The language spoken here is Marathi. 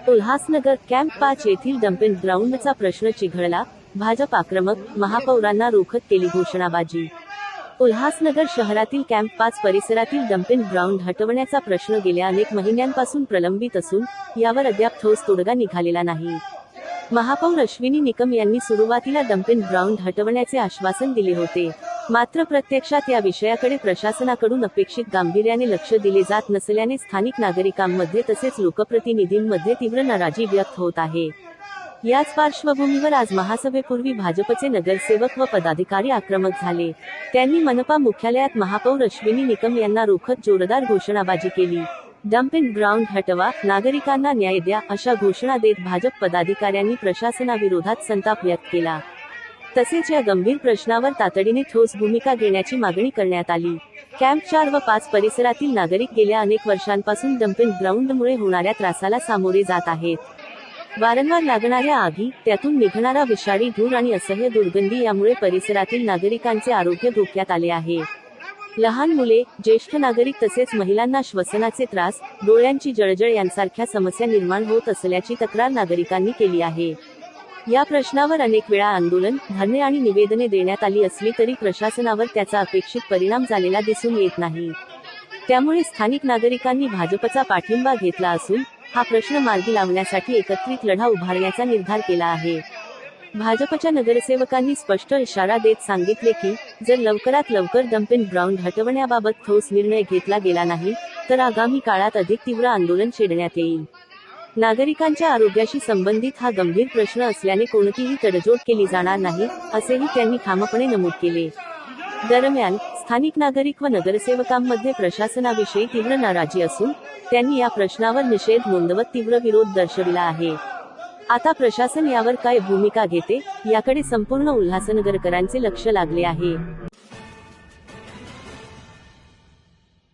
उल्हासनगर कॅम्प 5 येथील डम्पिंग ग्राउंडचा प्रश्न चिघळला, भाजप आक्रमक, महापौरांना रोखत केली घोषणाबाजी। उल्हासनगर शहरातील कॅम्प 5 परिसरातील डम्पिंग ग्राउंड हटवण्याचा प्रश्न गेल्या अनेक महिन्यांपासून प्रलंबित असून यावर अद्याप ठोस तोडगा निघालेला नाही। महापौर अश्विनी निकम यांनी सुरुवातीला डम्पिंग ग्राउंड हटवण्याचे आश्वासन दिले होते, मात्र प्रत्यक्षात या विषयाकडे प्रशासनाकडून अपेक्षित गांभीर्याने लक्ष दिले जात नसल्याने स्थानिक नागरिकांमध्ये तसेच लोकप्रतिनिधींमध्ये तीव्र नाराजी व्यक्त होत आहे। याच पार्श्वभूमीवर आज महासभेपूर्वी भाजपचे नगरसेवक व पदाधिकारी आक्रमक झाले। त्यांनी मनपा मुख्यालयात महापौर अश्विनी निकम यांना रोखत जोरदार घोषणाबाजी केली। डम्पिंग ग्राउंड हटवा, नागरिकांना न्याय द्या अशा घोषणा देत भाजप पदाधिकाऱ्यांनी प्रशासनाविरोधात संताप व्यक्त केला। तसेच या गंभीर प्रश्नावर तातडीने ठोस भूमिका घेण्याची मागणी करण्यात आली। कॅम्प 4 व 5 परिसरातील नागरिक गेल्या अनेक वर्षांपासून डम्पिंग ग्राउंडमुळे होणाऱ्या त्रासाला सामोरे जात आहेत। वारंवार लागणाऱ्या आगी, त्यातून निघणारा विषारी धूर आणि असह्य दुर्गंधी यामुळे परिसरातील नागरिकांचे आरोग्य धोक्यात आले आहे। लहान मुले, ज्येष्ठ नागरिक तसेच महिलांना श्वसनाचे त्रास, डोळ्यांची जळजळ यांसारख्या समस्या निर्माण होत असल्याची तक्रार नागरिकांनी केली आहे। या प्रश्नावर अनेक वेळा आंदोलन, धरणे आणि निवेदने देण्यात आली असली तरी प्रशासनावर त्याचा अपेक्षित परिणाम झालेला दिसून येत नाही। त्यामुळे स्थानिक नागरिकांनी भाजपचा पाठिंबा घेतला असून हा प्रश्न मार्गी लावण्यासाठी एकत्रित लढा उभारण्याचा निर्धार केला आहे। भाजपच्या नगरसेवकांनी स्पष्ट इशारा देत सांगितले की जर लवकरात लवकर डम्पिंग ग्राउंड हटवण्याबाबत ठोस निर्णय घेतला गेला नाही तर आगामी काळात अधिक तीव्र आंदोलन छेडण्यात येईल। नागरिकांच्या आरोग्याशी संबंधित हा गंभीर प्रश्न असल्याने कोणतीही तडजोड केली जाणार नाही, असेही त्यांनी ठामपणे नमूद केले। दरम्यान, स्थानिक नागरिक व नगरसेवकांमध्ये प्रशासनाविषयी तीव्र नाराजी असून त्यांनी या प्रश्नावर निषेध नोंदवत तीव्र विरोध दर्शविला आहे। आता प्रशासन यावर काय भूमिका घेते, याकडे संपूर्ण उल्हासनगरकरांचे लक्ष लागले आहे।